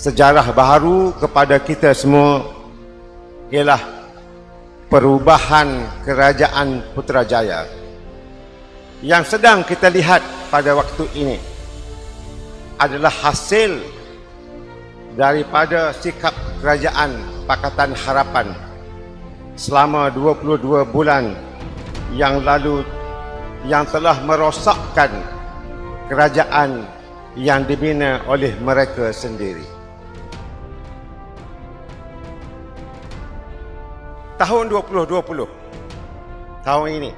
sejarah baharu kepada kita semua ialah perubahan kerajaan Putrajaya yang sedang kita lihat pada waktu ini adalah hasil daripada sikap kerajaan Pakatan Harapan selama 22 bulan yang lalu yang telah merosakkan kerajaan yang dibina oleh mereka sendiri. Tahun 2020, tahun ini,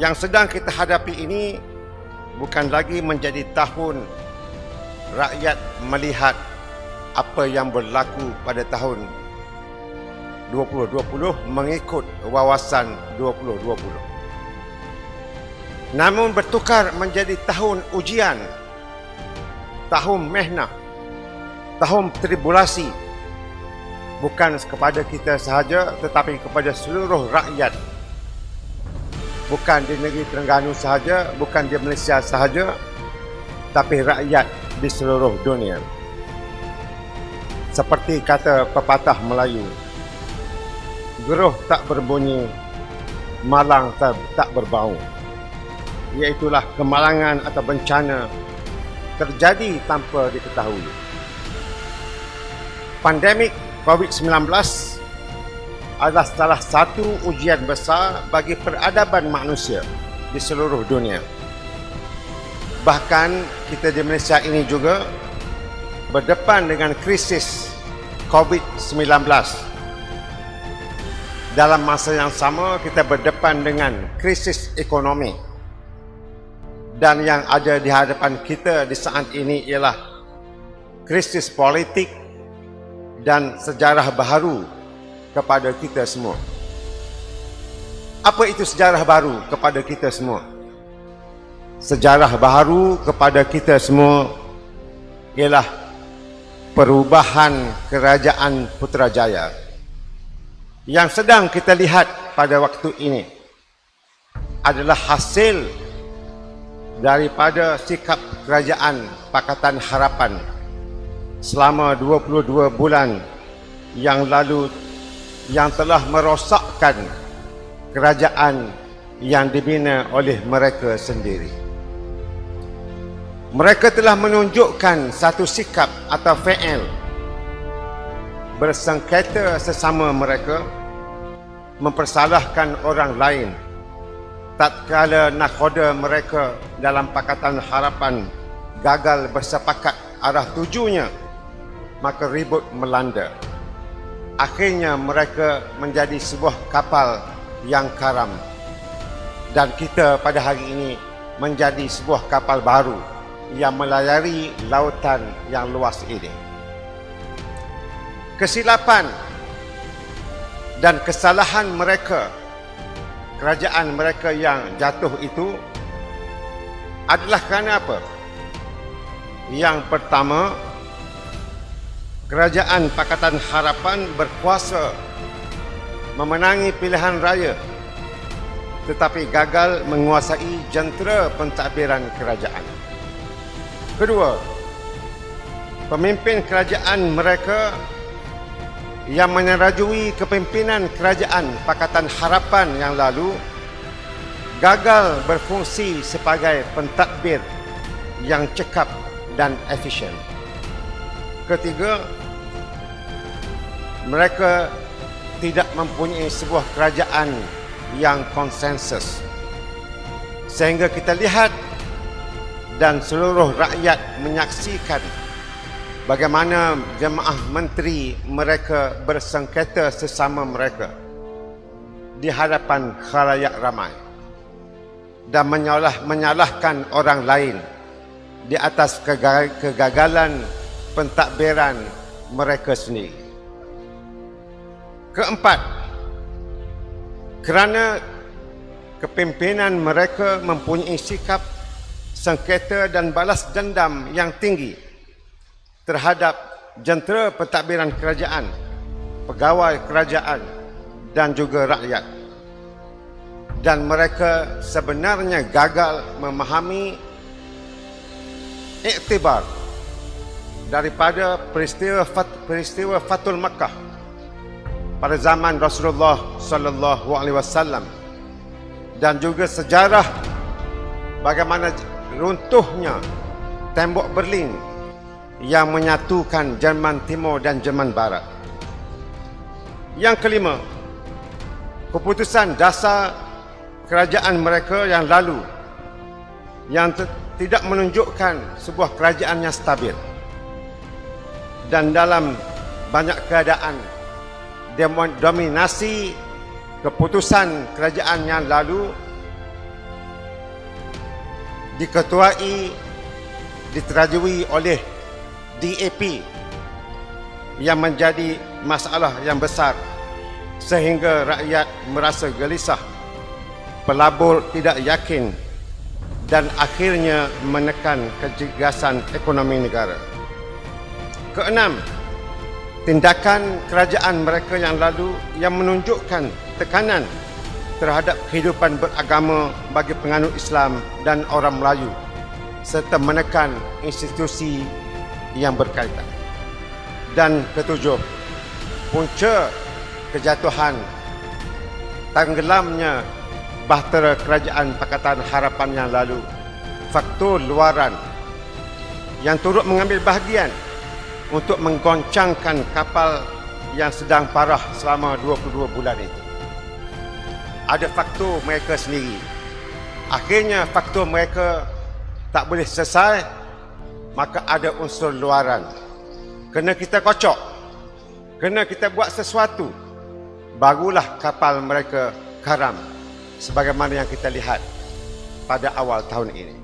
yang sedang kita hadapi ini bukan lagi menjadi tahun rakyat melihat apa yang berlaku pada tahun 2020 mengikut wawasan 2020. Namun bertukar menjadi tahun ujian, tahun mehnah, tahun tribulasi, bukan kepada kita sahaja tetapi kepada seluruh rakyat. Bukan di negeri Terengganu sahaja, bukan di Malaysia sahaja, tapi rakyat di seluruh dunia. Seperti kata pepatah Melayu, geruh tak berbunyi, malang tak berbau. Iaitulah kemalangan atau bencana terjadi tanpa diketahui. Pandemik COVID-19 adalah salah satu ujian besar bagi peradaban manusia di seluruh dunia. Bahkan kita di Malaysia ini juga berdepan dengan krisis COVID-19. Dalam masa yang sama kita berdepan dengan krisis ekonomi. Dan yang ada di hadapan kita di saat ini ialah krisis politik dan sejarah baharu kepada kita semua. Apa itu sejarah baru kepada kita semua? Sejarah baharu kepada kita semua ialah perubahan kerajaan Putrajaya yang sedang kita lihat pada waktu ini adalah hasil daripada sikap kerajaan Pakatan Harapan selama 22 bulan yang lalu yang telah merosakkan kerajaan yang dibina oleh mereka sendiri. Mereka telah menunjukkan satu sikap atau fi'il bersengketa sesama mereka, mempersalahkan orang lain. Tatkala nakhoda mereka dalam Pakatan Harapan gagal bersepakat arah tujunya, maka ribut melanda. Akhirnya mereka menjadi sebuah kapal yang karam. Dan kita pada hari ini menjadi sebuah kapal baru yang melayari lautan yang luas ini. Kesilapan dan kesalahan mereka, kerajaan mereka yang jatuh itu adalah kerana apa? Yang pertama, kerajaan Pakatan Harapan berkuasa memenangi pilihan raya tetapi gagal menguasai jentera pentadbiran kerajaan. Kedua, pemimpin kerajaan mereka yang menyerajui kepimpinan kerajaan Pakatan Harapan yang lalu gagal berfungsi sebagai pentadbir yang cekap dan efisien. Ketiga, mereka tidak mempunyai sebuah kerajaan yang konsensus. Sehingga kita lihat dan seluruh rakyat menyaksikan bagaimana jemaah menteri mereka bersengketa sesama mereka di hadapan khalayak ramai dan menyalahkan orang lain di atas kegagalan pentadbiran mereka sendiri. Keempat, kerana kepimpinan mereka mempunyai sikap sengketa dan balas dendam yang tinggi terhadap jentera pentadbiran kerajaan, pegawai kerajaan dan juga rakyat. Dan mereka sebenarnya gagal memahami iktibar daripada peristiwa Fathul Makkah pada zaman Rasulullah sallallahu alaihi wasallam, dan juga sejarah bagaimana runtuhnya tembok Berlin yang menyatukan Jerman Timur dan Jerman Barat. Yang kelima, keputusan dasar kerajaan mereka yang lalu yang tidak menunjukkan sebuah kerajaan yang stabil, dan dalam banyak keadaan dominasi keputusan kerajaan yang lalu diterajui oleh DAP yang menjadi masalah yang besar sehingga rakyat merasa gelisah, pelabur tidak yakin, dan akhirnya menekan kecergasan ekonomi negara. Keenam, tindakan kerajaan mereka yang lalu yang menunjukkan tekanan terhadap kehidupan beragama bagi penganut Islam dan orang Melayu, serta menekan institusi yang berkaitan. Dan ketujuh, punca kejatuhan, tenggelamnya bahtera kerajaan Pakatan Harapan yang lalu, faktor luaran yang turut mengambil bahagian untuk menggoncangkan kapal yang sedang parah selama 22 bulan itu. Ada faktor mereka sendiri. Akhirnya faktor mereka tak boleh selesai, maka ada unsur luaran. Kena kita kocok, kena kita buat sesuatu, barulah kapal mereka karam, sebagaimana yang kita lihat pada awal tahun ini.